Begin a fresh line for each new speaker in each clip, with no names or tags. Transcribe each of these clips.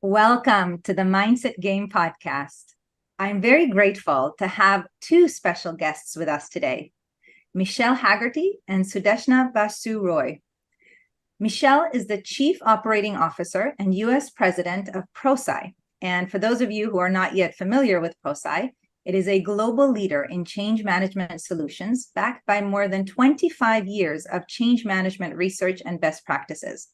Welcome to the Mindset Game podcast. I'm very grateful to have two special guests with us today, Michelle Haggerty and Sudeshna Basu Roy. Michelle is the Chief Operating Officer and U.S. President of Prosci. And for those of you who are not yet familiar with Prosci, it is a global leader in change management solutions backed by more than 25 years of change management research and best practices.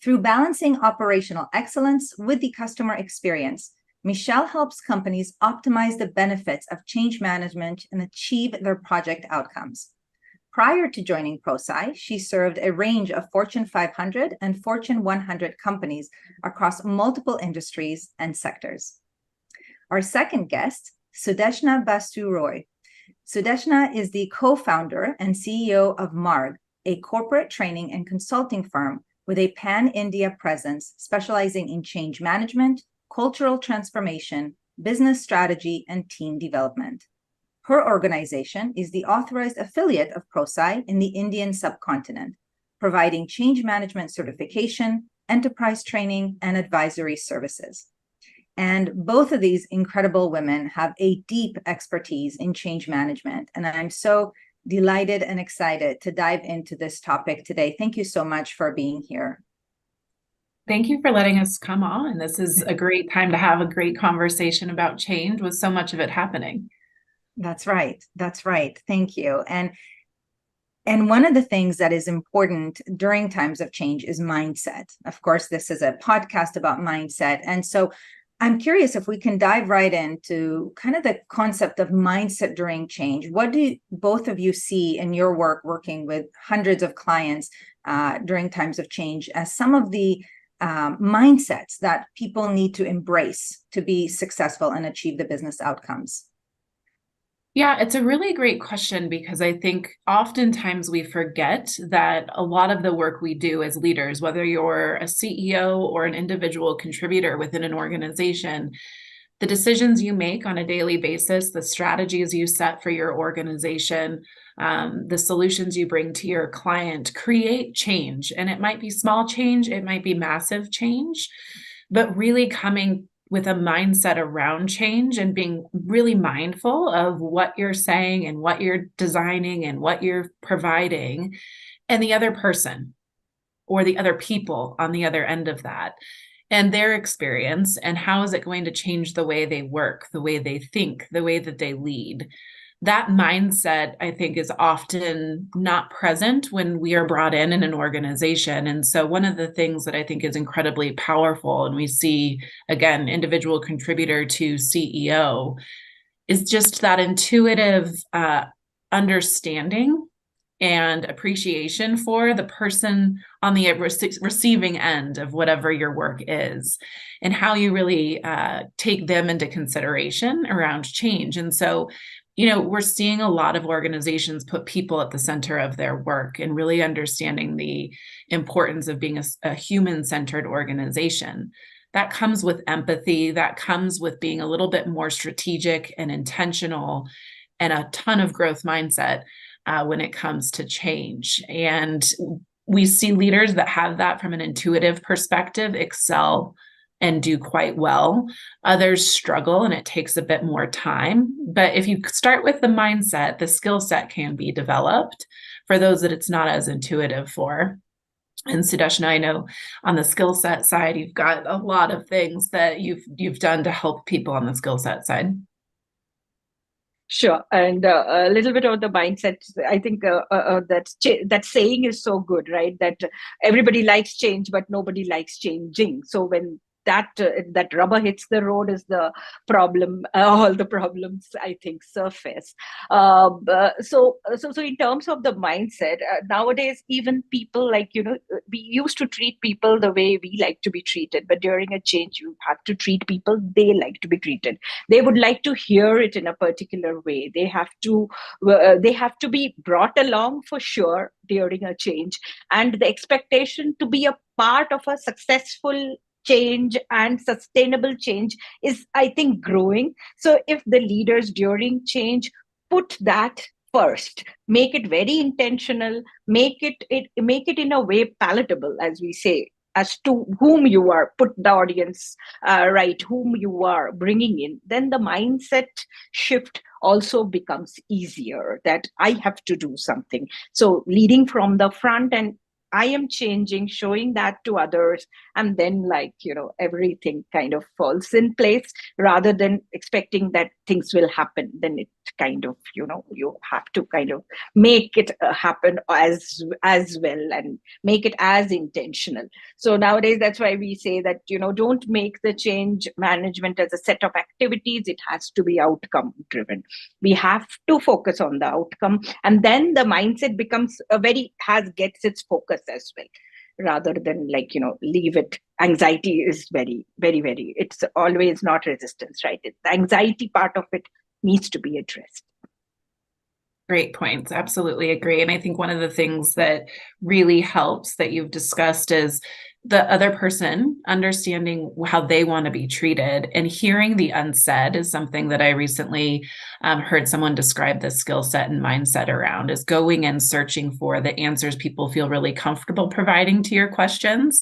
Through balancing operational excellence with the customer experience, Michelle helps companies optimize the benefits of change management and achieve their project outcomes. Prior to joining Prosci, she served a range of Fortune 500 and Fortune 100 companies across multiple industries and sectors. Our second guest, Sudeshna Basu Roy. Sudeshna is the co-founder and CEO of Marg, a corporate training and consulting firm with a pan-India presence specializing in change management, cultural transformation, business strategy, and team development. Her organization is the authorized affiliate of Prosci in the Indian subcontinent, providing change management certification, enterprise training, and advisory services. And both of these incredible women have a deep expertise in change management, and I'm so delighted and excited to dive into this topic today. Thank you so much for being here.
Thank you for letting us come on. This is a great time to have a great conversation about change with so much of it happening.
That's right. That's right. Thank you. And one of the things that is important during times of change is mindset. Of course, this is a podcast about mindset. And so I'm curious if we can dive right into kind of the concept of mindset during change. What do both of you see in your work working with hundreds of clients during times of change as some of the mindsets that people need to embrace to be successful and achieve the business outcomes?
Yeah, it's a really great question because I think oftentimes we forget that a lot of the work we do as leaders, whether you're a CEO or an individual contributor within an organization, the decisions you make on a daily basis, the strategies you set for your organization, the solutions you bring to your client create change. And it might be small change, it might be massive change, but really coming with a mindset around change and being really mindful of what you're saying and what you're designing and what you're providing, and the other person or the other people on the other end of that and their experience, and how is it going to change the way they work, the way they think, the way that they lead. That mindset, I think, is often not present when we are brought in an organization. And so one of the things that I think is incredibly powerful, and we see, again, individual contributor to CEO, is just that intuitive understanding and appreciation for the person on the receiving end of whatever your work is, and how you really take them into consideration around change. And so we're seeing a lot of organizations put people at the center of their work and really understanding the importance of being a human-centered organization. That comes with empathy, that comes with being a little bit more strategic and intentional, and a ton of growth mindset when it comes to change. And we see leaders that have that from an intuitive perspective excel and do quite well. Others struggle and it takes a bit more time. But if you start with the mindset, the skill set can be developed for those that it's not as intuitive for. And Sudeshna, I know on the skill set side, you've got a lot of things that you've done to help people on the skill set side.
Sure. And a little bit of the mindset, I think that saying is so good, right? That everybody likes change, but nobody likes changing. So when that rubber hits the road is the problem, all the problems, I think, surface. So in terms of the mindset, nowadays, even people we used to treat people the way we like to be treated, but during a change, you have to treat people they like to be treated. They would like to hear it in a particular way. They have to be brought along for sure during a change, and the expectation to be a part of a successful change and sustainable change is, I think, growing. So if the leaders during change put that first, make it very intentional, make it in a way palatable, as we say, as to whom you are, put the audience right, whom you are bringing in, then the mindset shift also becomes easier, that I have to do something. So leading from the front, and I am changing, showing that to others, and then, like, everything kind of falls in place, rather than expecting that things will happen. Then it kind of, you have to kind of make it happen as well, and make it as intentional. So nowadays, that's why we say that, don't make the change management as a set of activities. It has to be outcome driven. We have to focus on the outcome, and then the mindset becomes gets its focus as well, rather than, like, leave it. Anxiety is very, very, very, it's always not resistance, right? The anxiety part of it needs to be addressed.
Great points. Absolutely agree. And I think one of the things that really helps that you've discussed is the other person understanding how they want to be treated, and hearing the unsaid is something that I recently heard someone describe the skill set and mindset around, is going and searching for the answers people feel really comfortable providing to your questions,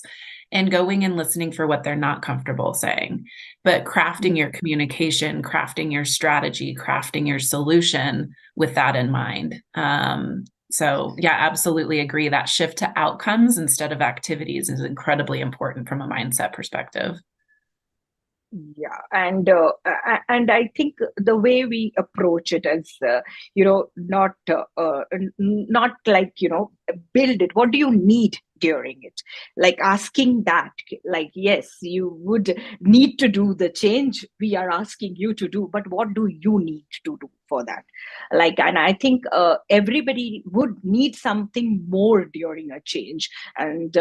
and going and listening for what they're not comfortable saying, but crafting your communication, crafting your strategy, crafting your solution with that in mind. So yeah, absolutely agree. That shift to outcomes instead of activities is incredibly important from a mindset perspective.
Yeah, and I think the way we approach it is, not like, build it. What do you need during it? Like asking that, like, yes, you would need to do the change we are asking you to do, but what do you need to do for that? Like, and I think everybody would need something more during a change, and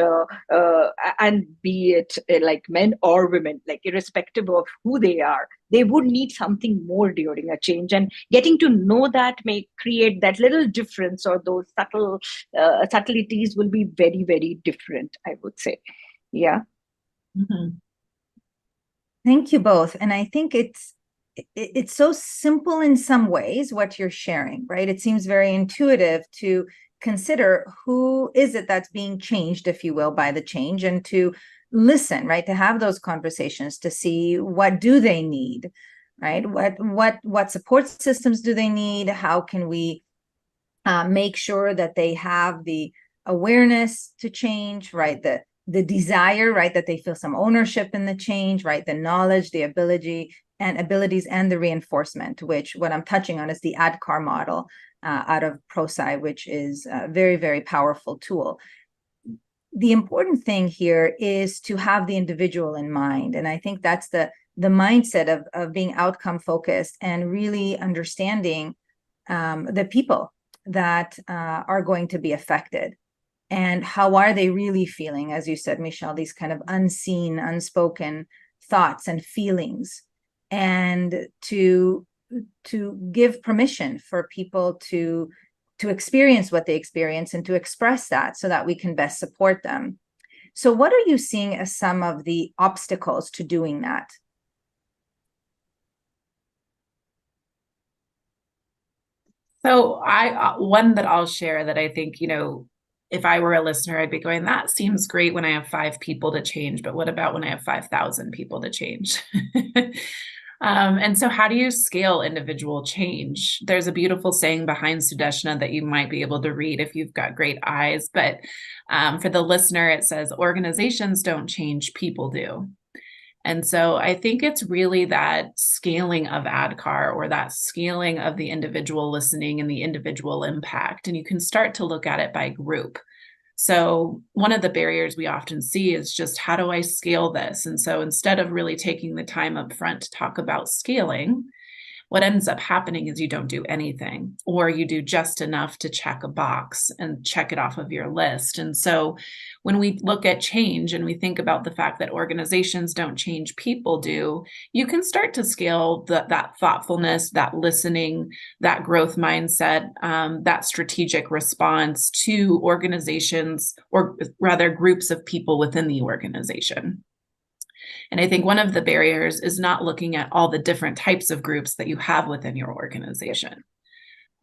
be it like men or women, like irrespective of who they are, they would need something more during a change, and getting to know that may create that little difference, or those subtleties will be very, very different, I would say. Yeah.
Mm-hmm.
Thank you both. And I think it's so simple in some ways what you're sharing, right? It seems very intuitive to consider who is it that's being changed, if you will, by the change, and to listen, right? To have those conversations, to see what do they need, right? What support systems do they need? How can we make sure that they have the awareness to change, right? The desire, right? That they feel some ownership in the change, right? The knowledge, the abilities, and the reinforcement, which what I'm touching on is the ADKAR model out of Prosci, which is a very, very powerful tool. The important thing here is to have the individual in mind. And I think that's the mindset of being outcome focused, and really understanding the people that are going to be affected, and how are they really feeling, as you said, Michelle, these kind of unseen, unspoken thoughts and feelings, and to give permission for people to experience what they experience, and to express that, so that we can best support them. So what are you seeing as some of the obstacles to doing that?
So one that I'll share that I think, if I were a listener, I'd be going, that seems great when I have 5 people to change, but what about when I have 5,000 people to change? And so how do you scale individual change? There's a beautiful saying behind Sudeshna that you might be able to read if you've got great eyes, but for the listener, it says, organizations don't change, people do. And so I think it's really that scaling of ADKAR, or that scaling of the individual listening and the individual impact. And you can start to look at it by group. So one of the barriers we often see is just, how do I scale this? And so instead of really taking the time up front to talk about scaling, what ends up happening is you don't do anything, or you do just enough to check a box and check it off of your list. And so when we look at change and we think about the fact that organizations don't change, people do, you can start to scale that thoughtfulness, that listening, that growth mindset, that strategic response to organizations, or rather groups of people within the organization. And I think one of the barriers is not looking at all the different types of groups that you have within your organization.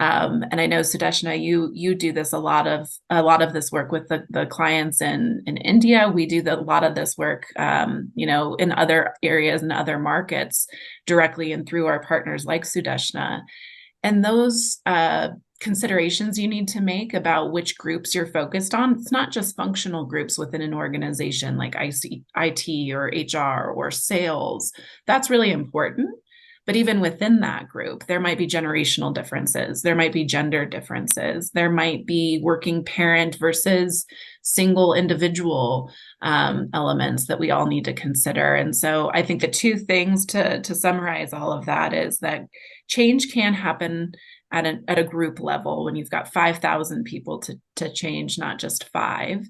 And I know, Sudeshna, you do this a lot of this work with the clients in India. We do a lot of this work, in other areas and other markets directly and through our partners like Sudeshna. And those considerations you need to make about which groups you're focused on. It's not just functional groups within an organization like IT or HR or sales. That's really important. But even within that group, there might be generational differences. There might be gender differences. There might be working parent versus single individual elements that we all need to consider. And so I think the two things to summarize all of that is that change can happen at a group level when you've got 5,000 people to change, not just 5,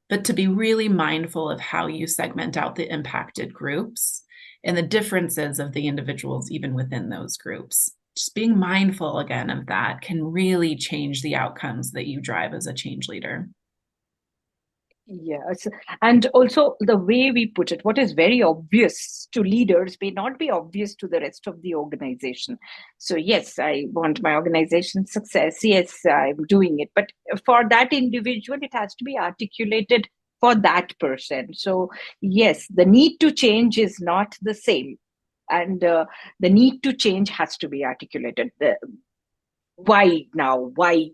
but to be really mindful of how you segment out the impacted groups and the differences of the individuals even within those groups. Just being mindful again of that can really change the outcomes that you drive as a change leader.
Yes. And also the way we put it, what is very obvious to leaders may not be obvious to the rest of the organization. So yes, I want my organization's success. Yes, I'm doing it. But for that individual, it has to be articulated for that person. So yes, the need to change is not the same. And the need to change has to be articulated. Why now? Why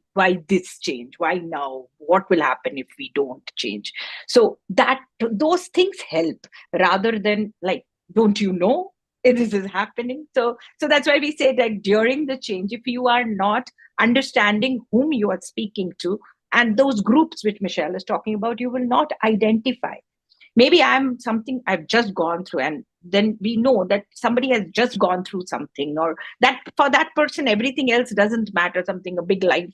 this change? Why now? What will happen if we don't change? So that those things help rather than like, don't you know this is happening? So that's why we say that during the change, if you are not understanding whom you are speaking to and those groups which Michelle is talking about, you will not identify. Maybe I'm something I've just gone through, and then we know that somebody has just gone through something, or that for that person everything else doesn't matter, something, a big life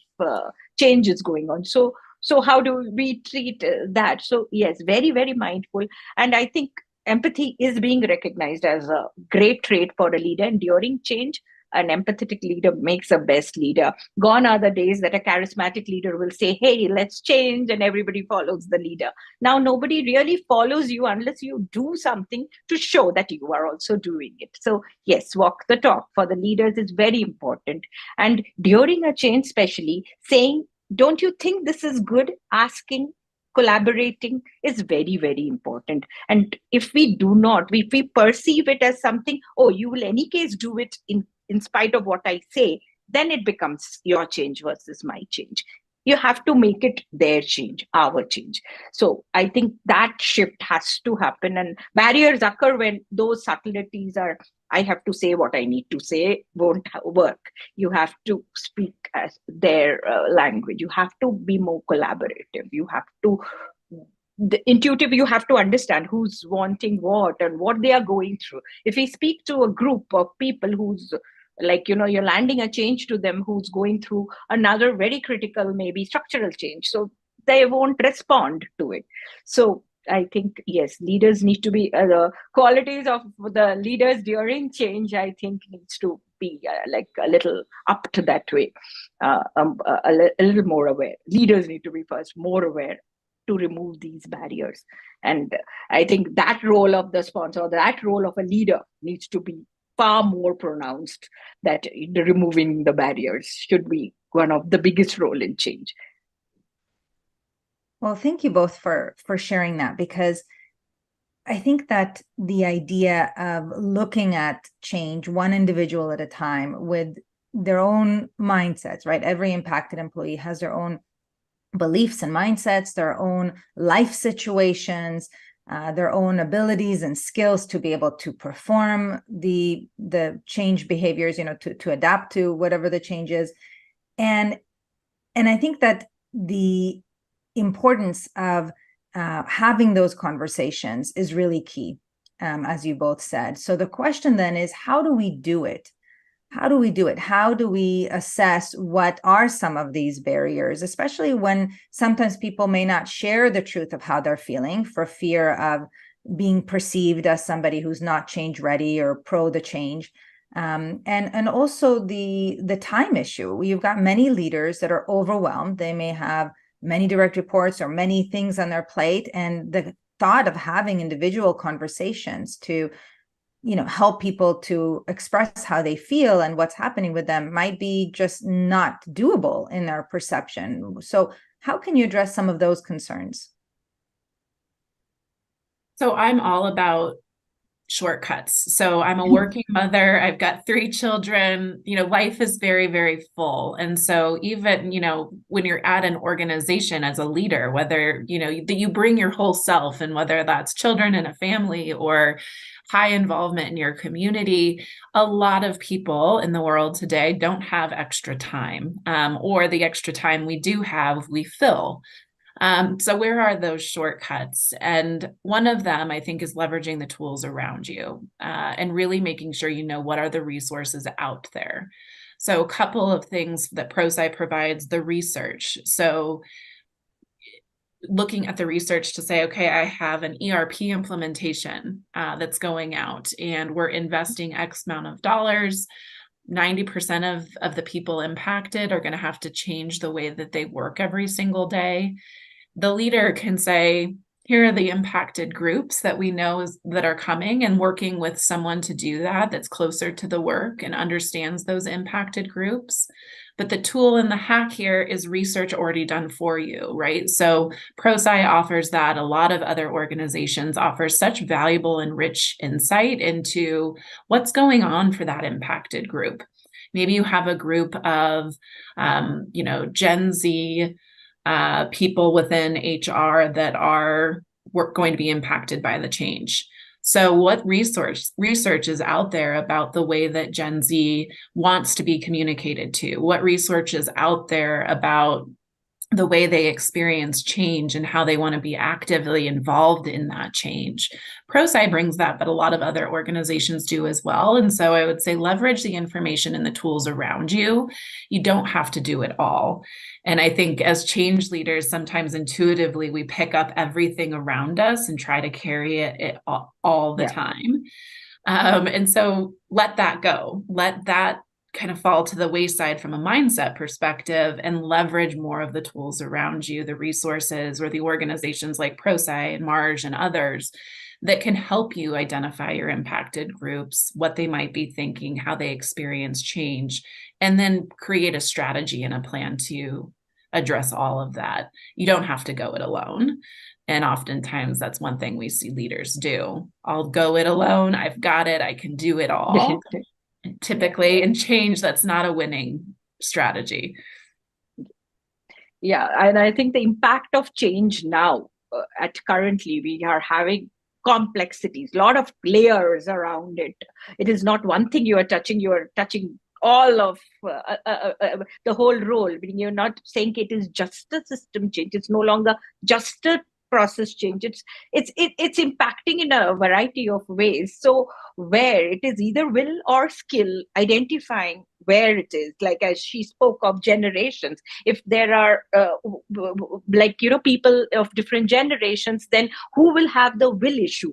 change is going on. So how do we treat that? So yes, very, very mindful. And I think empathy is being recognized as a great trait for a leader. And during change, an empathetic leader makes a best leader. Gone are the days that a charismatic leader will say, hey, let's change, and everybody follows the leader. Now, nobody really follows you unless you do something to show that you are also doing it. So yes, walk the talk for the leaders is very important. And during a change, especially saying, don't you think this is good? Asking, collaborating is very, very important. And if we do not, if we perceive it as something, oh, you will any case do it in spite of what I say, then it becomes your change versus my change. You have to make it their change, our change. So I think that shift has to happen. And barriers occur when those subtleties are, I have to say what I need to say, won't work. You have to speak as their language. You have to be more collaborative. You have to intuitive, you have to understand who's wanting what and what they are going through. If we speak to a group of people who's like, you're landing a change to them who's going through another very critical, maybe structural change, so they won't respond to it. So I think, yes, leaders need to be, the qualities of the leaders during change, I think needs to be like a little up to that way, a little more aware. Leaders need to be first more aware to remove these barriers. And I think that role of the sponsor, that role of a leader needs to be far more pronounced, that removing the barriers should be one of the biggest role in change.
Well, thank you both for sharing that, because I think that the idea of looking at change one individual at a time with their own mindsets, right? Every impacted employee has their own beliefs and mindsets, their own life situations, their own abilities and skills to be able to perform the change behaviors, to adapt to whatever the change is. And I think that the importance of having those conversations is really key, as you both said. So the question then is, how do we do it? How do we do it? How do we assess what are some of these barriers, especially when sometimes people may not share the truth of how they're feeling for fear of being perceived as somebody who's not change ready or pro the change. And also the time issue. You've got many leaders that are overwhelmed. They may have many direct reports or many things on their plate. And the thought of having individual conversations to help people to express how they feel and what's happening with them might be just not doable in their perception. So how can you address some of those concerns?
So I'm all about shortcuts. So I'm a working mother. I've got 3 children. Life is very, very full. And so even, when you're at an organization as a leader, whether, that you bring your whole self, and whether that's children and a family or high involvement in your community, a lot of people in the world today don't have extra time, or the extra time we do have, we fill. So where are those shortcuts? And one of them, I think, is leveraging the tools around you, and really making sure you know what are the resources out there. So a couple of things that Prosci provides: the research. So looking at the research to say, okay, I have an ERP implementation that's going out, and we're investing X amount of dollars. 90% of the people impacted are going to have to change the way that they work every single day. The leader can say, here are the impacted groups that we know that are coming, and working with someone to do that that's closer to the work and understands those impacted groups. But the tool and the hack here is research already done for you, right? So Prosci offers that. A lot of other organizations offer such valuable and rich insight into what's going on for that impacted group. Maybe you have a group of, Gen Z people within HR that are going to be impacted by the change. So what research is out there about the way that Gen Z wants to be communicated to? What research is out there about the way they experience change and how they want to be actively involved in that change? Prosci brings that, but a lot of other organizations do as well. And so I would say leverage the information and the tools around you. You don't have to do it all. And I think as change leaders, sometimes intuitively we pick up everything around us and try to carry it all the time. And so let that go. Let that kind of fall to the wayside from a mindset perspective, and leverage more of the tools around you, the resources or the organizations like Prosci and Marg and others that can help you identify your impacted groups, what they might be thinking, how they experience change, and then create a strategy and a plan to address all of that. You don't have to go it alone. And oftentimes that's one thing we see leaders do. I'll go it alone. I've got it. I can do it all. Typically in change, that's not a winning strategy.
Yeah, and I think the impact of change now, at currently we are having complexities, a lot of layers around it. It is not one thing you are touching all of the whole role. You're not saying it is just a system change. It's no longer just a process change. It's impacting in a variety of ways. So where it is either will or skill, identifying where it is, like as she spoke of generations, if there are people of different generations, then who will have the will issue?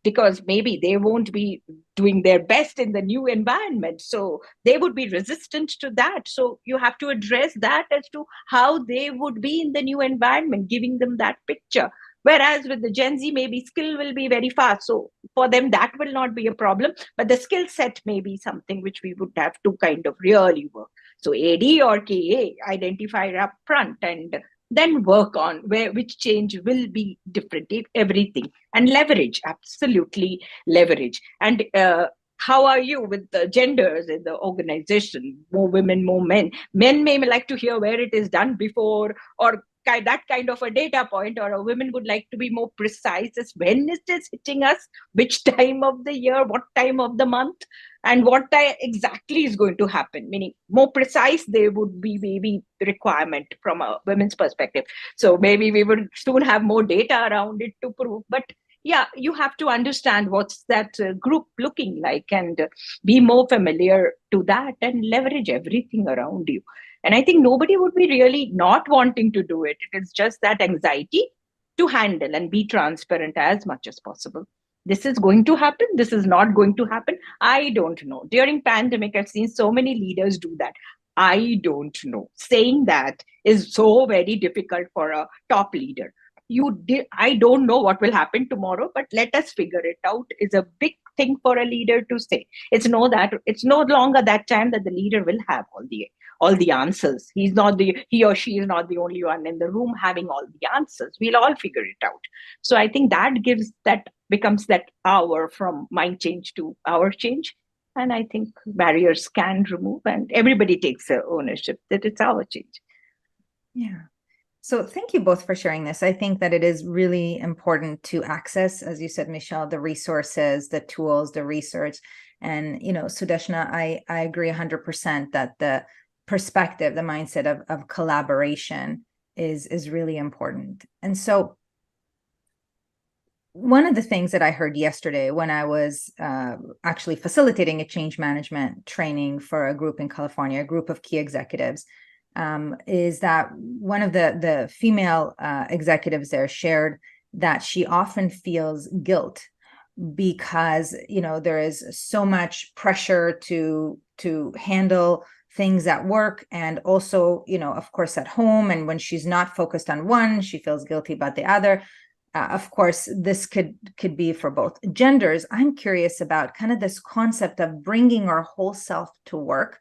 Because maybe they won't be doing their best in the new environment, so they would be resistant to that. So you have to address that as to how they would be in the new environment, giving them that picture. Whereas with the Gen Z, maybe skill will be very fast, so for them that will not be a problem, but the skill set may be something which we would have to kind of really work. So AD or KA, identify up front, and then work on which change will be different, everything, and leverage, absolutely leverage. And how are you with the genders in the organization? More women, more men. Men may like to hear where it is done before, or that kind of a data point, or a women would like to be more precise as when it is hitting us, which time of the year, what time of the month, and what exactly is going to happen. Meaning more precise, they would be maybe the requirement from a women's perspective. So maybe we would soon have more data around it to prove. But yeah, you have to understand what's that group looking like, and be more familiar to that, and leverage everything around you. And I think nobody would be really not wanting to do it. It is just that anxiety to handle and be transparent as much as possible. This is going to happen. This is not going to happen. I don't know. During pandemic, I've seen so many leaders do that. I don't know. Saying that is so very difficult for a top leader. I don't know what will happen tomorrow, but let us figure it out is a big thing for a leader to say. It's no longer that time that the leader will have all the answers. He or she is not the only one in the room having all the answers. We'll all figure it out. So I think that becomes that hour from mind change to our change. And I think barriers can remove, and everybody takes ownership that it's our change.
Yeah. So thank you both for sharing this. I think that it is really important to access, as you said, Michelle, the resources, the tools, the research. And, Sudeshna, I agree 100% that the perspective, the mindset of collaboration is really important. And so one of the things that I heard yesterday when I was actually facilitating a change management training for a group in California, a group of key executives, is that one of the female executives there shared that she often feels guilt because, there is so much pressure to handle things at work and also, of course, at home. And when she's not focused on one, she feels guilty about the other. Of course, this could be for both genders. I'm curious about kind of this concept of bringing our whole self to work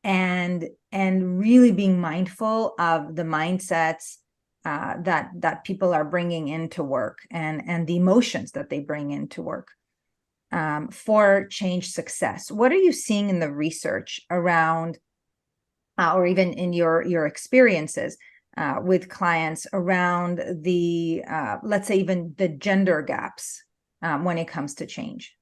and really being mindful of the mindsets that people are bringing into work and the emotions that they bring into work for change success. What are you seeing in the research around, or even in your experiences with clients around the, let's say, even the gender gaps when it comes to change?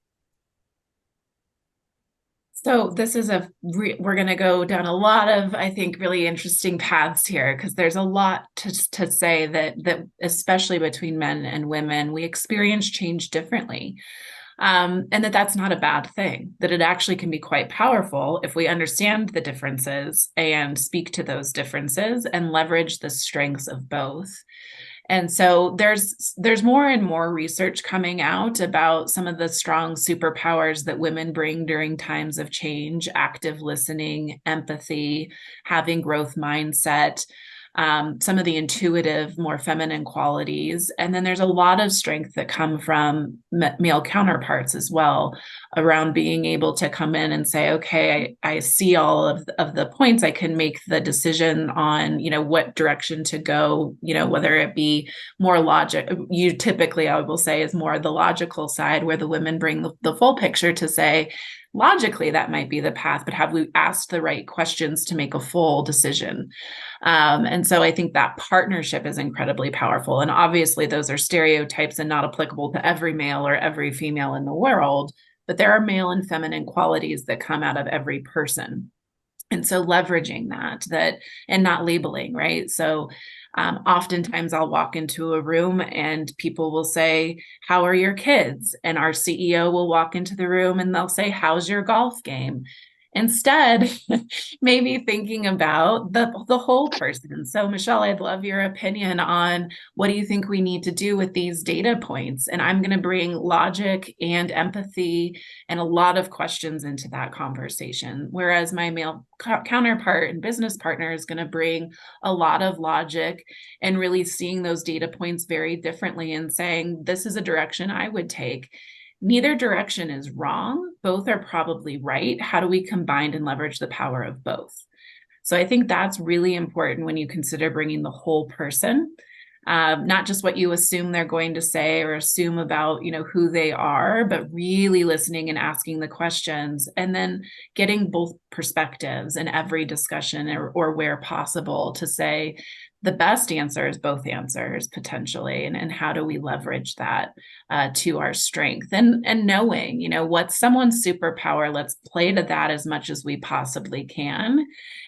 So this is we're going to go down a lot of, I think, really interesting paths here, because there's a lot to say that especially between men and women, we experience change differently. And that's not a bad thing, that it actually can be quite powerful if we understand the differences and speak to those differences and leverage the strengths of both. And so there's more and more research coming out about some of the strong superpowers that women bring during times of change: active listening, empathy, having growth mindset, some of the intuitive, more feminine qualities. And then there's a lot of strength that come from male counterparts as well, around being able to come in and say, okay, I see all of the points. I can make the decision on, what direction to go, whether it be more logic. Typically, I will say, is more the logical side, where the women bring the full picture to say, logically, that might be the path, but have we asked the right questions to make a full decision? And so I think that partnership is incredibly powerful. And obviously, those are stereotypes and not applicable to every male or every female in the world, but there are male and feminine qualities that come out of every person. And so leveraging that and not labeling, right? So oftentimes I'll walk into a room and people will say, how are your kids? And our CEO will walk into the room and they'll say, how's your golf game? Instead, maybe thinking about the whole person. So Michelle, I'd love your opinion on what do you think we need to do with these data points? And I'm going to bring logic and empathy and a lot of questions into that conversation. Whereas my male counterpart and business partner is going to bring a lot of logic and really seeing those data points very differently and saying, this is a direction I would take. Neither direction is wrong. Both are probably right. How do we combine and leverage the power of both? So I think that's really important when you consider bringing the whole person, not just what you assume they're going to say or assume about, who they are, but really listening and asking the questions and then getting both perspectives in every discussion or where possible to say, the best answer is both answers potentially. And how do we leverage that to our strength and knowing, what's someone's superpower, let's play to that as much as we possibly can.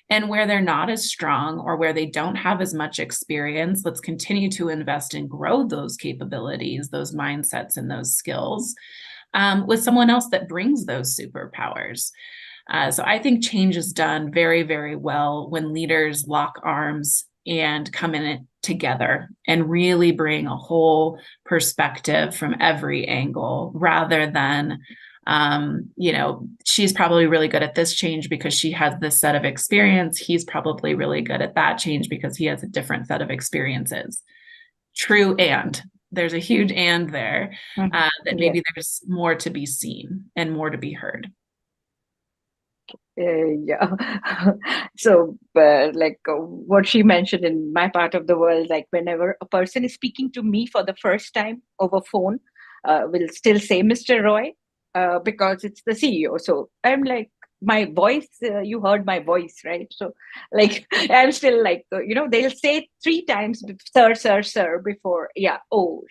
And where they're not as strong or where they don't have as much experience, let's continue to invest and grow those capabilities, those mindsets and those skills with someone else that brings those superpowers. So I think change is done very, very well when leaders lock arms and come in it together and really bring a whole perspective from every angle rather than, she's probably really good at this change because she has this set of experience. He's probably really good at that change because he has a different set of experiences. True and, there's a huge and there, that maybe
Yes.
there's more to be seen and more to be heard.
Yeah. So, what she mentioned in my part of the world, like whenever a person is speaking to me for the first time over phone, will still say Mr. Roy, because it's the CEO. So I'm like, my voice, you heard my voice, right? So, like, I'm still like, they'll say 3 times, sir, sir, sir, before, yeah, oh,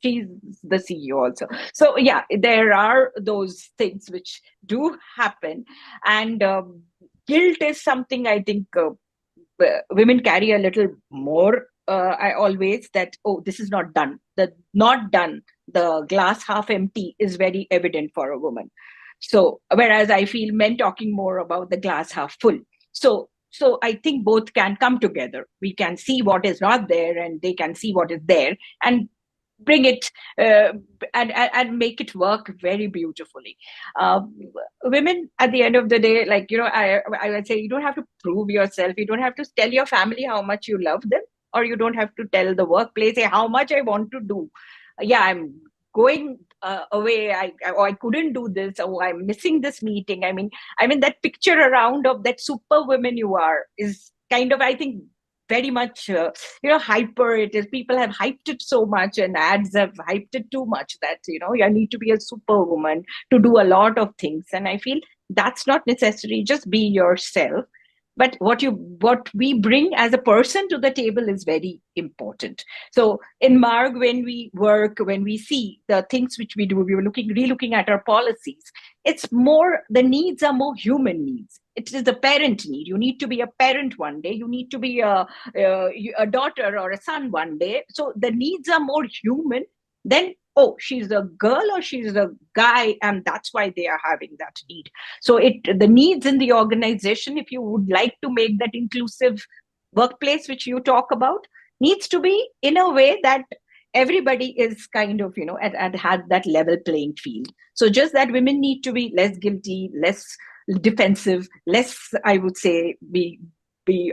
she's the CEO also. So, yeah, there are those things which do happen. And guilt is something I think women carry a little more. I always that, oh, this is not done. The not done, the glass half empty is very evident for a woman. So whereas I feel men talking more about the glass half full. So I think both can come together. We can see what is not there, and they can see what is there, and bring it, and make it work very beautifully. Um, Women, at the end of the day, like, I would say, you don't have to prove yourself. You don't have to tell your family how much you love them, or you don't have to tell the workplace, hey, how much I want to do. Yeah, I'm going away. I couldn't do this. Oh, I'm missing this meeting. I mean that picture around of that super woman you are is kind of, I think, very much hyper. It is, people have hyped it so much, and ads have hyped it too much, that you need to be a superwoman to do a lot of things. And I feel that's not necessary. Just be yourself. But what we bring as a person to the table is very important. So in Marg, when we work, when we see the things which we do, we were relooking at our policies. It's more, the needs are more human needs. It is the parent need. You need to be a parent one day. You need to be a daughter or a son one day. So the needs are more human than, oh, she's a girl or she's a guy, and that's why they are having that need. So the needs in the organization, if you would like to make that inclusive workplace which you talk about, needs to be in a way that everybody is kind of, at had that level playing field. So just that women need to be less guilty, less defensive, less, I would say, be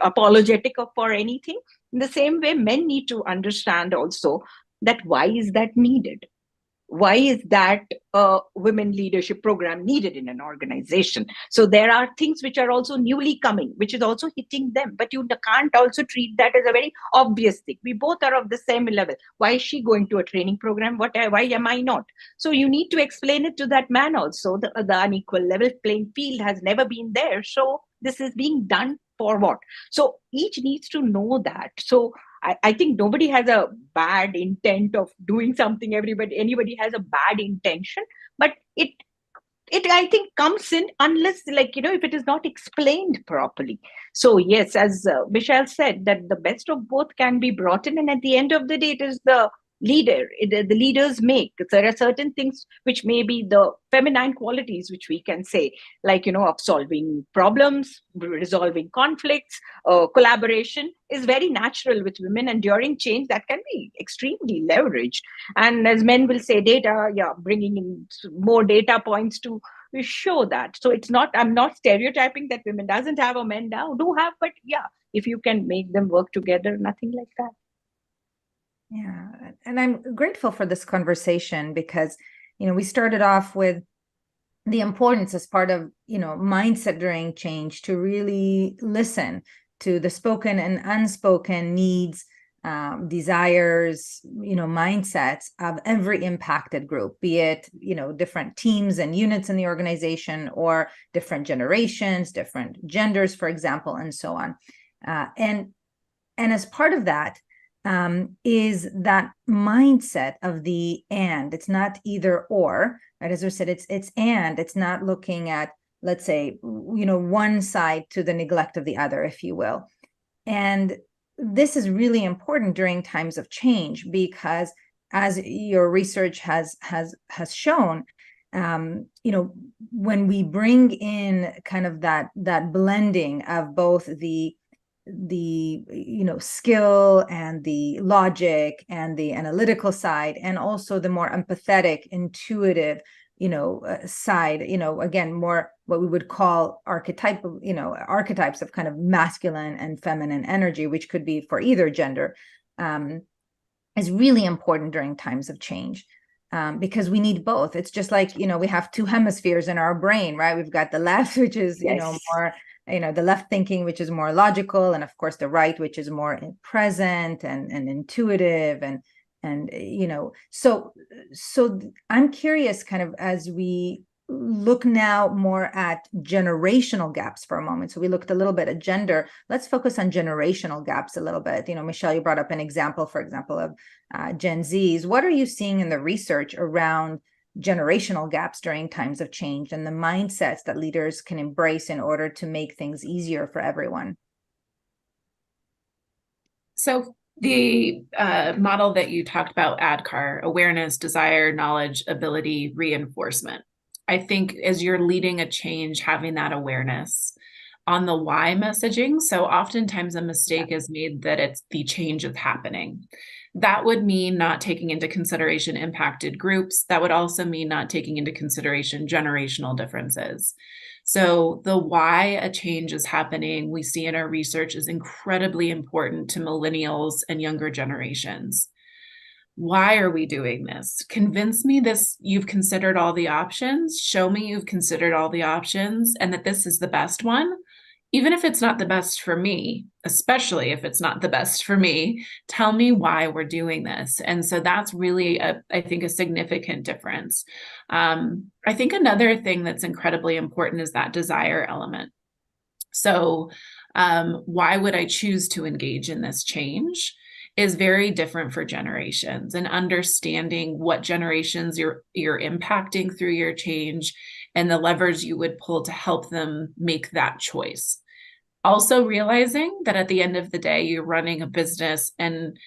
apologetic for anything. In the same way, men need to understand also that why is that needed? Why is that women leadership program needed in an organization? So there are things which are also newly coming, which is also hitting them, but you can't also treat that as a very obvious thing. We both are of the same level. Why is she going to a training program? Why am I not? So you need to explain it to that man also. The unequal level playing field has never been there. So this is being done for what? So each needs to know that. So I think nobody has a bad intent of doing something. Anybody has a bad intention, but it I think comes in unless, if it is not explained properly. So yes, as Michelle said, that the best of both can be brought in, and at the end of the day, it is the the leaders make. There are certain things which may be the feminine qualities which we can say, like, of solving problems, resolving conflicts, collaboration is very natural with women, and during change that can be extremely leveraged. And as men will say, data, yeah, bringing in more data points to show that. So it's not, I'm not stereotyping that women doesn't have or men now do have, but yeah, if you can make them work together, nothing like that.
Yeah. And I'm grateful for this conversation because, we started off with the importance as part of, mindset during change to really listen to the spoken and unspoken needs, desires, mindsets of every impacted group, be it, different teams and units in the organization, or different generations, different genders, for example, and so on. And as part of that, is that mindset of the and. It's not either or, right? As I said, it's and. It's not looking at, let's say, one side to the neglect of the other, if you will. And this is really important during times of change because, as your research has shown, when we bring in kind of that blending of both the skill and the logic and the analytical side, and also the more empathetic, intuitive side, again, more what we would call archetypes of kind of masculine and feminine energy, which could be for either gender. is really important during times of change. Because we need both. It's just like, we have two hemispheres in our brain, right? We've got the left, which is, more, the left thinking, which is more logical, and of course the right, which is more present and intuitive, and so I'm curious, kind of, as we look now more at generational gaps for a moment. So we looked a little bit at gender. Let's focus on generational gaps a little bit. Michelle, you brought up an example, for example, of Gen Zs. What are you seeing in the research around generational gaps during times of change and the mindsets that leaders can embrace in order to make things easier for everyone?
So the model that you talked about, ADKAR, awareness, desire, knowledge, ability, reinforcement. I think as you're leading a change, having that awareness on the why messaging. So oftentimes a mistake is made that it's the change is happening. That would mean not taking into consideration impacted groups. That would also mean not taking into consideration generational differences. So the why a change is happening, we see in our research, is incredibly important to millennials and younger generations. Why are we doing this? Convince me you've considered all the options. Show me you've considered all the options and that this is the best one. Even if it's not the best for me, especially if it's not the best for me, tell me why we're doing this. And so that's really, I think, a significant difference. I think another thing that's incredibly important is that desire element. So why would I choose to engage in this change is very different for generations, and understanding what generations you're impacting through your change and the levers you would pull to help them make that choice. Also realizing that at the end of the day, you're running a business and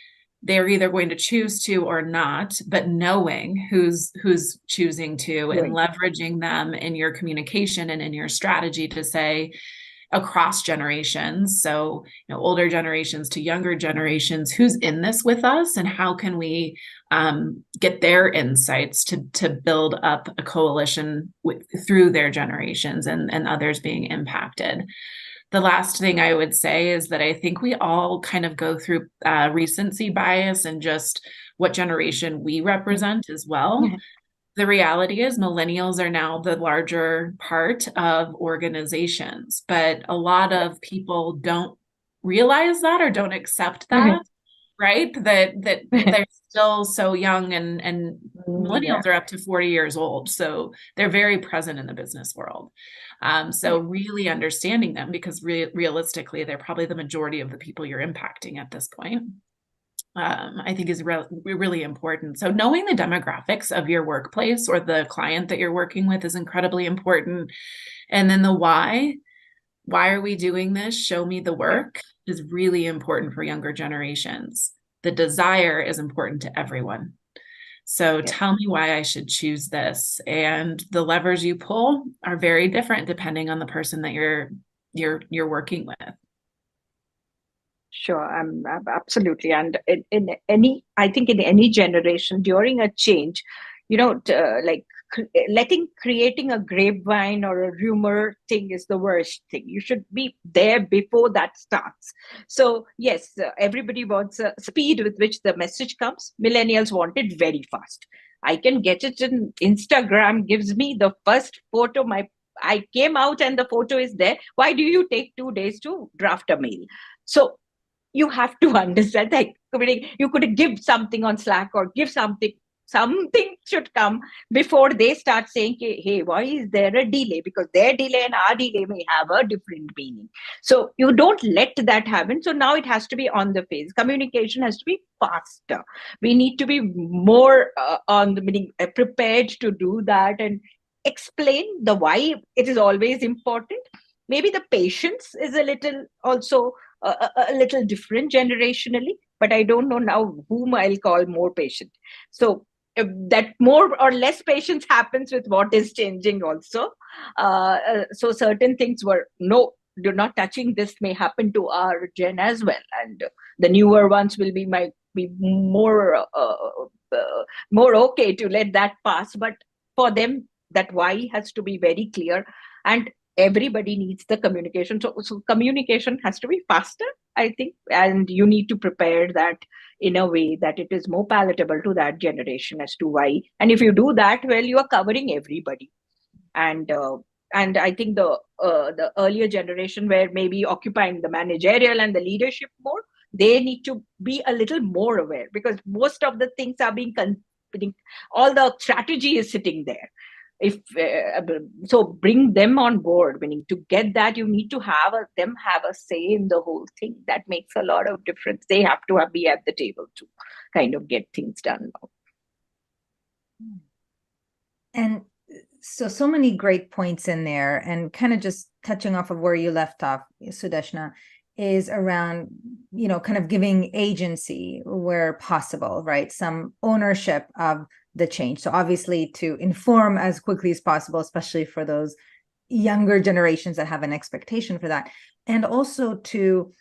they're either going to choose to or not, but knowing who's choosing to, and leveraging them in your communication and in your strategy to say, across generations, so older generations to younger generations, who's in this with us, and how can we get their insights to build up a coalition through their generations and others being impacted. The last thing I would say is that I think we all kind of go through recency bias and just what generation we represent as well. Mm-hmm. The reality is millennials are now the larger part of organizations, but a lot of people don't realize that or don't accept that, right? That they're still so young, and millennials are up to 40 years old. So they're very present in the business world. So really understanding them, because realistically, they're probably the majority of the people you're impacting at this point. I think is really important. So knowing the demographics of your workplace or the client that you're working with is incredibly important. And then the why are we doing this? Show me the work is really important for younger generations. The desire is important to everyone. So tell me why I should choose this. And the levers you pull are very different depending on the person that you're working with.
Sure, absolutely. And in any, I think in any generation during a change, creating a grapevine or a rumor thing is the worst thing. You should be there before that starts. So yes, everybody wants speed with which the message comes. Millennials want it very fast. I can get it in Instagram, gives me the first photo, I came out and the photo is there. Why do you take 2 days to draft a mail? So you have to understand that you could give something on Slack or give something should come before they start saying, hey, why is there a delay? Because their delay and our delay may have a different meaning. So you don't let that happen. So now it has to be on the face. Communication has to be faster. We need to be more prepared to do that and explain the why it is always important. Maybe the patience is a little also a little different generationally, but I don't know now whom I'll call more patient. So that more or less patience happens with what is changing also. So certain things you're not touching this may happen to our gen as well, and the newer ones will be more okay to let that pass. But for them, that why has to be very clear, and everybody needs the communication. So communication has to be faster, I think, and you need to prepare that in a way that it is more palatable to that generation as to why. And if you do that, well, you are covering everybody. And I think the earlier generation were maybe occupying the managerial and the leadership more. They need to be a little more aware, because most of the things are being all the strategy is sitting there. If so, bring them on board. Meaning, to get that, you need to have them have a say in the whole thing. That makes a lot of difference. They have to be at the table to kind of get things done now.
And so many great points in there, and kind of just touching off of where you left off, Sudeshna, is around, kind of giving agency where possible, right? Some ownership of the change. So obviously to inform as quickly as possible, especially for those younger generations that have an expectation for that. And also to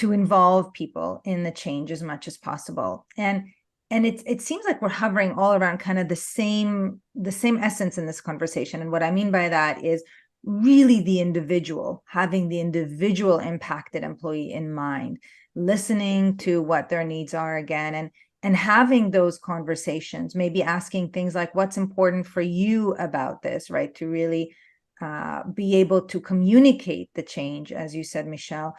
involve people in the change as much as possible. And it seems like we're hovering all around kind of the same essence in this conversation. And what I mean by that is really the individual, having the individual impacted employee in mind, listening to what their needs are again, and having those conversations, maybe asking things like, what's important for you about this, right? To really be able to communicate the change, as you said, Michelle,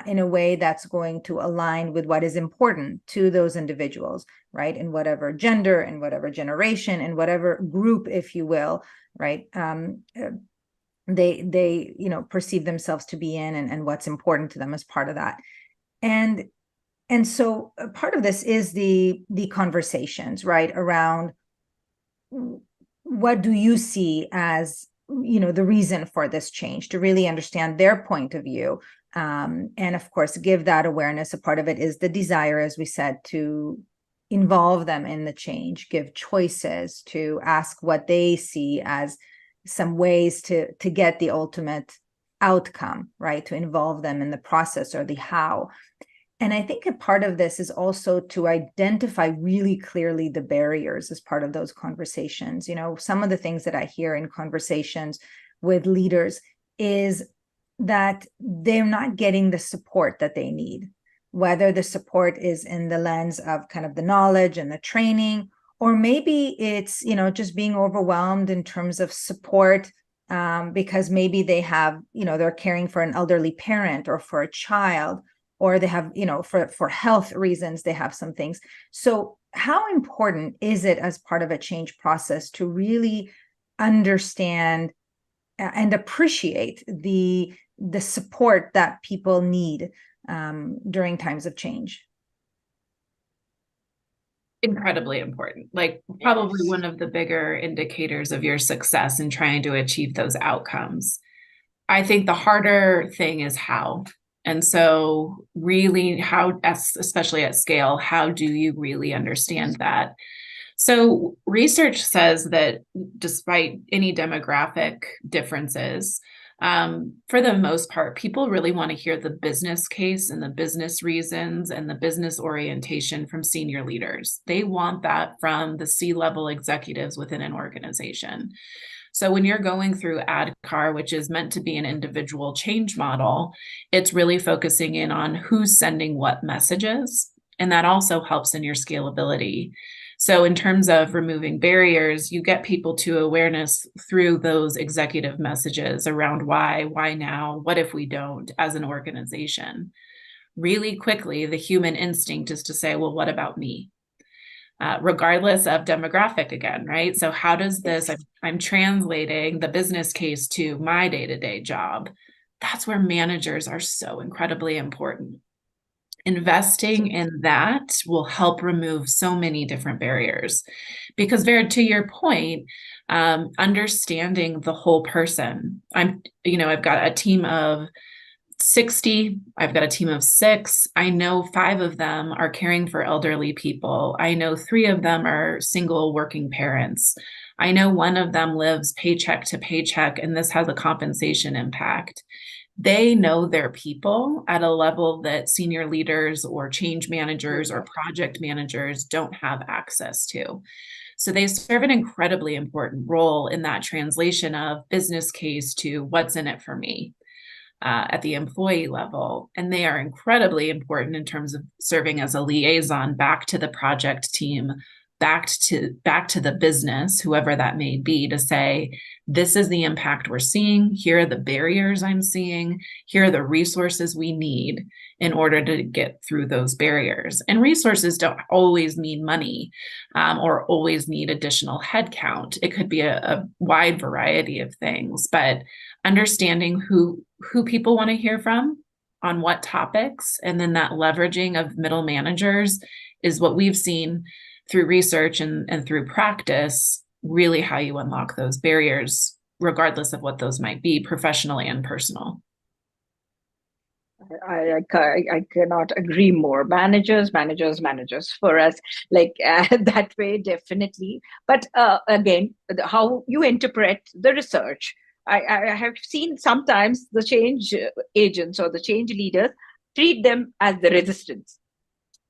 in a way that's going to align with what is important to those individuals, right? In whatever gender, in whatever generation, in whatever group, if you will, right? They perceive themselves to be in, and what's important to them as part of that. And so part of this is the conversations, right, around what do you see as, the reason for this change, to really understand their point of view. And of course, give that awareness. A part of it is the desire, as we said, to involve them in the change, give choices, to ask what they see as some ways to get the ultimate outcome, right? To involve them in the process or the how. And I think a part of this is also to identify really clearly the barriers as part of those conversations. Some of the things that I hear in conversations with leaders is that they're not getting the support that they need, whether the support is in the lens of kind of the knowledge and the training, or maybe it's, just being overwhelmed in terms of support, because maybe they have, they're caring for an elderly parent or for a child, or they have, for health reasons, they have some things. So how important is it as part of a change process to really understand and appreciate the support that people need during times of change?
Incredibly important. Like, probably
Yes.
one of the bigger indicators of your success in trying to achieve those outcomes. I think the harder thing is how. And so really how, especially at scale, how do you really understand that? So research says that despite any demographic differences, for the most part, people really want to hear the business case and the business reasons and the business orientation from senior leaders. They want that from the C-level executives within an organization. So when you're going through ADKAR, which is meant to be an individual change model, it's really focusing in on who's sending what messages. And that also helps in your scalability. So in terms of removing barriers, you get people to awareness through those executive messages around why now, what if we don't, as an organization. Really quickly, the human instinct is to say, well, what about me? Regardless of demographic again, right? So how does this, I'm translating the business case to my day-to-day job. That's where managers are so incredibly important. Investing in that will help remove so many different barriers, because Vera, to your point, understanding the whole person. I've got a team of 60. I've got a team of 6. I know 5 of them are caring for elderly people. I know 3 of them are single working parents. I know 1 of them lives paycheck to paycheck, and this has a compensation impact. They know their people at a level that senior leaders or change managers or project managers don't have access to. So they serve an incredibly important role in that translation of business case to what's in it for me. at the employee level. And they are incredibly important in terms of serving as a liaison back to the project team, back to the business, whoever that may be, to say, this is the impact we're seeing. Here are the barriers I'm seeing. Here are the resources we need in order to get through those barriers. And resources don't always mean money or always need additional headcount. It could be a wide variety of things, but understanding who people want to hear from on what topics, and then that leveraging of middle managers is what we've seen through research and through practice, really how you unlock those barriers, regardless of what those might be, professional and personal.
I cannot agree more. Managers for us, like that way, definitely. But again, how you interpret the research. I have seen sometimes the change agents or the change leaders treat them as the resistance,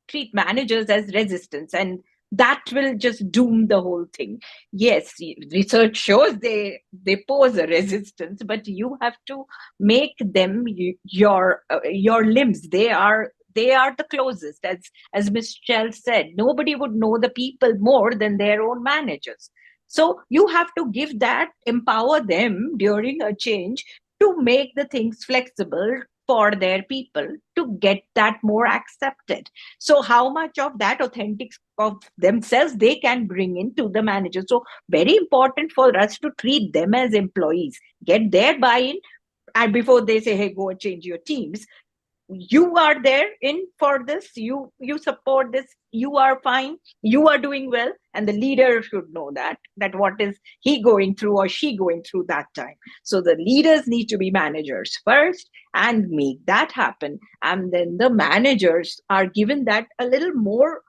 treat managers as resistance, and that will just doom the whole thing. Yes, research shows they pose a resistance, but you have to make them your limbs. They are the closest. As Michelle said, nobody would know the people more than their own managers. So you have to give that, empower them during a change to make the things flexible for their people to get that more accepted. So how much of that authentic of themselves they can bring into the manager. So very important for us to treat them as employees, get their buy-in, and before they say, hey, go and change your teams, you are there in for this, you support this, you are fine, you are doing well, and the leader should know that what is he going through or she going through that time. So the leaders need to be managers first and make that happen, and then the managers are given that a little more.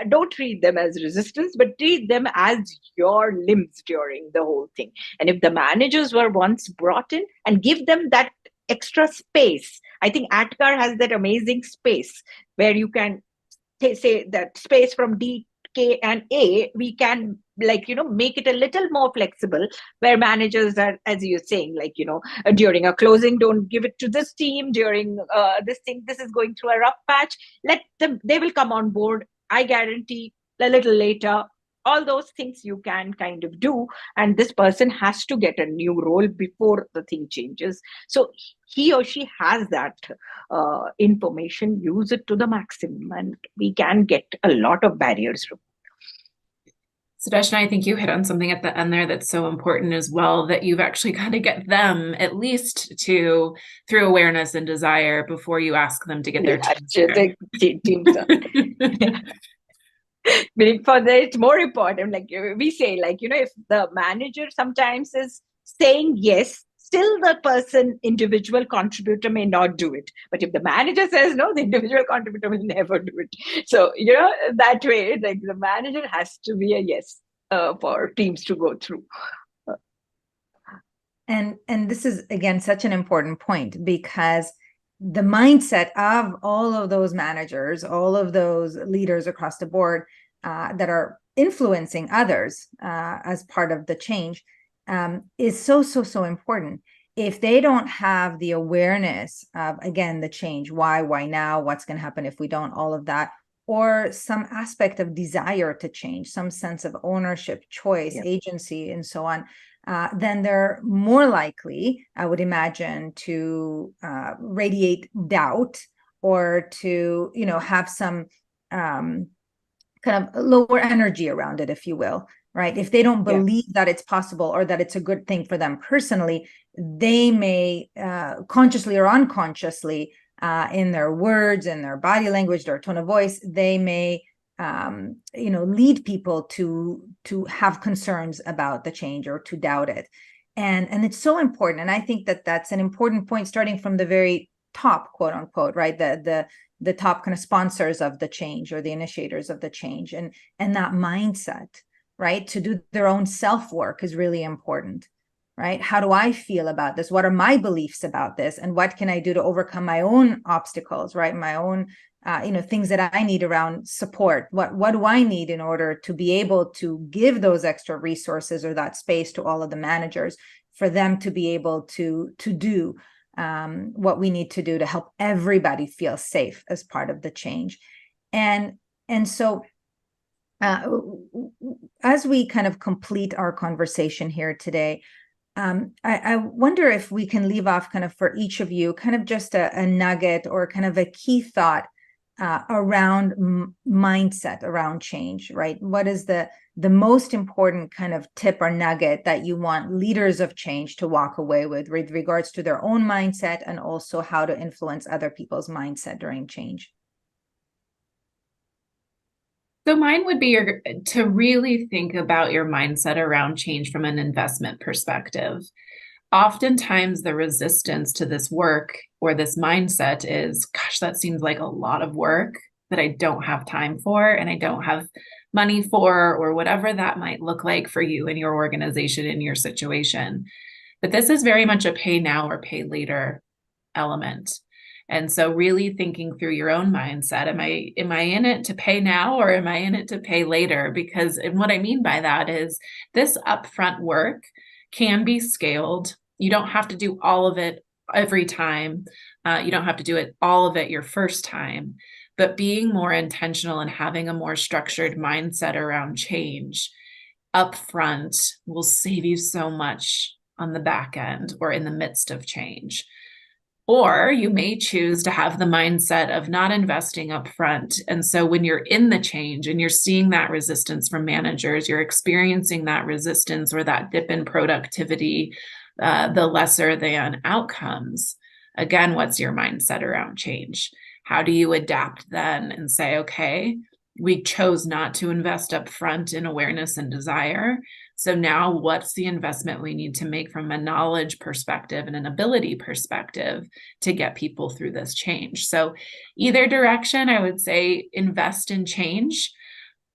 Don't treat them as resistance, but treat them as your limbs during the whole thing. And if the managers were once brought in, and give them that extra space. I think ATCAR has that amazing space where you can say that space from D, K, and A, we can make it a little more flexible, where managers are, as you're saying, during a closing, don't give it to this team. During this thing, this is going through a rough patch. Let them, they will come on board. I guarantee a little later. All those things you can kind of do, and this person has to get a new role before the thing changes. So he or she has that information, use it to the maximum, and we can get a lot of barriers removed.
Sudeshna, I think you hit on something at the end there that's so important as well, that you've actually got to get them at least to, through awareness and desire, before you ask them to get their teams done.
For that, it's more important. Like we say, if the manager sometimes is saying yes, still the individual contributor may not do it. But if the manager says no, the individual contributor will never do it. So, that way, the manager has to be a yes for teams to go through.
And this is, again, such an important point, because the mindset of all of those managers, all of those leaders across the board that are influencing others as part of the change is so important. If they don't have the awareness of, again, the change, why now, what's going to happen if we don't, all of that, or some aspect of desire to change, some sense of ownership, choice, agency, and so on, then they're more likely, I would imagine, to radiate doubt, or to, have some kind of lower energy around it, if you will, right? If they don't believe that it's possible, or that it's a good thing for them personally, they may consciously or unconsciously, in their words, in their body language, their tone of voice, they may lead people to have concerns about the change, or to doubt it. And it's so important. And I think that that's an important point, starting from the very top, quote unquote, right? The top kind of sponsors of the change, or the initiators of the change, and that mindset, right? To do their own self-work is really important, right? How do I feel about this? What are my beliefs about this? And what can I do to overcome my own obstacles, right? My own things that I need around support. What do I need in order to be able to give those extra resources, or that space, to all of the managers, for them to be able to do what we need to do to help everybody feel safe as part of the change. And so as we kind of complete our conversation here today, I wonder if we can leave off kind of for each of you kind of just a nugget or kind of a key thought around mindset around change, right? What is the most important kind of tip or nugget that you want leaders of change to walk away with regards to their own mindset and also how to influence other people's mindset during change?
So mine would be to really think about your mindset around change from an investment perspective. Oftentimes the resistance to this work or this mindset is, gosh, that seems like a lot of work that I don't have time for and I don't have money for, or whatever that might look like for you and your organization in your situation. But this is very much a pay now or pay later element. And so really thinking through your own mindset, am I in it to pay now or am I in it to pay later? Because, and what I mean by that is this upfront work can be scaled. You don't have to do all of it every time. You don't have to do it all of it your first time, but being more intentional and having a more structured mindset around change upfront will save you so much on the back end or in the midst of change. Or you may choose to have the mindset of not investing upfront. And so when you're in the change and you're seeing that resistance from managers, you're experiencing that resistance or that dip in productivity, the lesser than outcomes. Again, what's your mindset around change? How do you adapt then and say, okay, we chose not to invest upfront in awareness and desire. So now what's the investment we need to make from a knowledge perspective and an ability perspective to get people through this change? So either direction, I would say invest in change.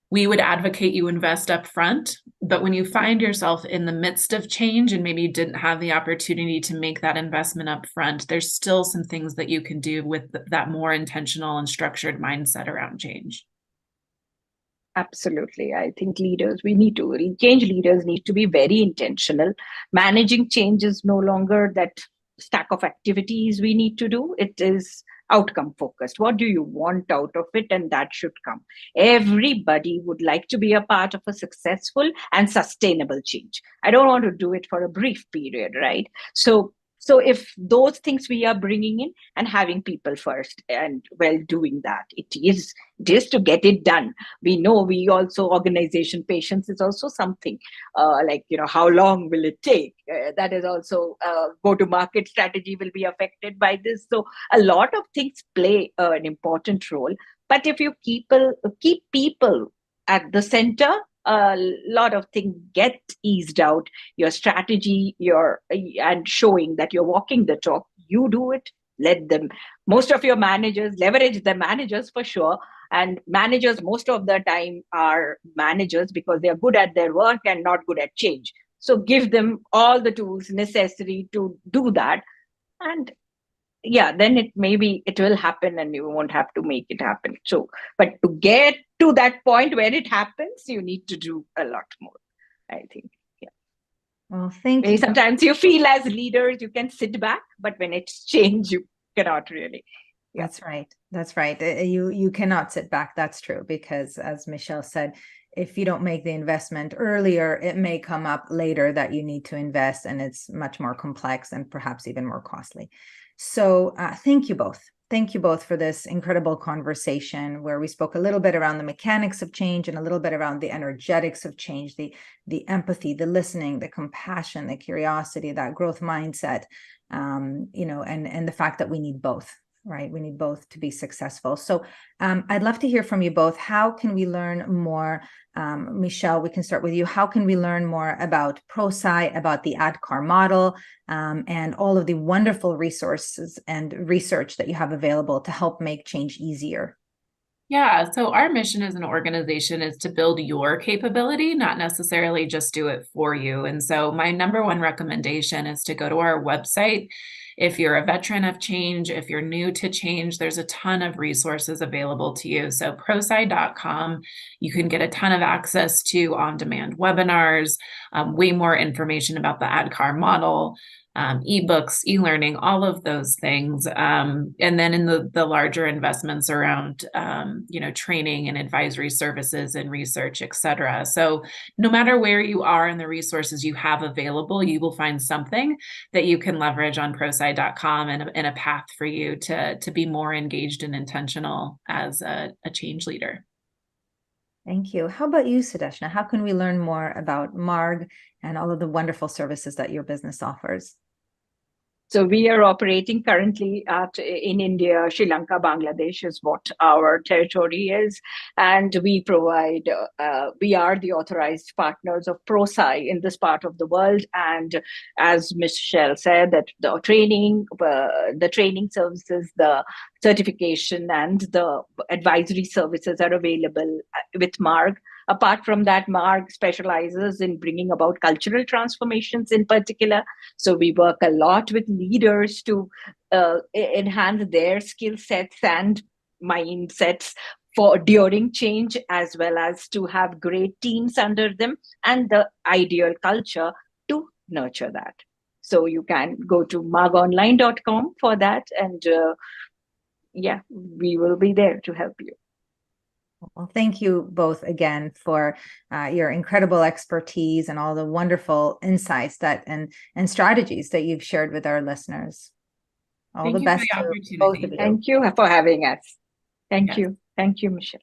We would advocate you invest upfront, but when you find yourself in the midst of change and maybe you didn't have the opportunity to make that investment upfront, there's still some things that you can do with that more intentional and structured mindset around change.
Absolutely. I think change leaders need to be very intentional. Managing change is no longer that stack of activities we need to do. It is outcome focused. What do you want out of it? And that should come. Everybody would like to be a part of a successful and sustainable change. I don't want to do it for a brief period, right? So if those things we are bringing in and having people first and doing that, it is to get it done. We know organization patience is also something how long will it take? That is also go-to-market strategy will be affected by this. So a lot of things play an important role. But if you keep people at the center, a lot of things get eased out. Your strategy, and showing that you're walking the talk, you do it. Let them. Most of your managers leverage the managers for sure. And managers most of the time are managers because they are good at their work and not good at change. So give them all the tools necessary to do that. And then it will happen and you won't have to make it happen. So, but to get to that point where it happens, you need to do a lot more, I think. Yeah.
Well, thank you.
Sometimes you feel as leaders, you can sit back, but when it's change, you cannot really.
Yeah. That's right. You cannot sit back. That's true. Because as Michelle said, if you don't make the investment earlier, it may come up later that you need to invest, and it's much more complex and perhaps even more costly. So thank you both. Thank you both for this incredible conversation where we spoke a little bit around the mechanics of change and a little bit around the energetics of change, the empathy, the listening, the compassion, the curiosity, that growth mindset, and the fact that we need both. Right. We need both to be successful. So I'd love to hear from you both. How can we learn more? Michelle, we can start with you. How can we learn more about Prosci, about the ADKAR model, and all of the wonderful resources and research that you have available to help make change easier?
Yeah, so our mission as an organization is to build your capability, not necessarily just do it for you. And so my number one recommendation is to go to our website. If you're a veteran of change, if you're new to change, there's a ton of resources available to you. So prosci.com, you can get a ton of access to on-demand webinars, way more information about the ADKAR model, ebooks, e-learning, all of those things. And then in the larger investments around, training and advisory services and research, et cetera. So no matter where you are and the resources you have available, you will find something that you can leverage on prosci.com and a path for you to be more engaged and intentional as a change leader.
Thank you. How about you, Sudeshna? How can we learn more about Marg and all of the wonderful services that your business offers?
So we are operating currently in India, Sri Lanka, Bangladesh is what our territory is. And we provide, we are the authorized partners of Prosci in this part of the world. And as Michelle said, that the training services, the certification and the advisory services are available with Marg. Apart from that, Marg specializes in bringing about cultural transformations in particular. So we work a lot with leaders to enhance their skill sets and mindsets for during change, as well as to have great teams under them and the ideal culture to nurture that. So you can go to margonline.com for that. And we will be there to help you.
Well, thank you both again for your incredible expertise and all the wonderful insights and strategies that you've shared with our listeners. All the best to both of you.
Thank you for having us. Thank you. Thank you, Michelle.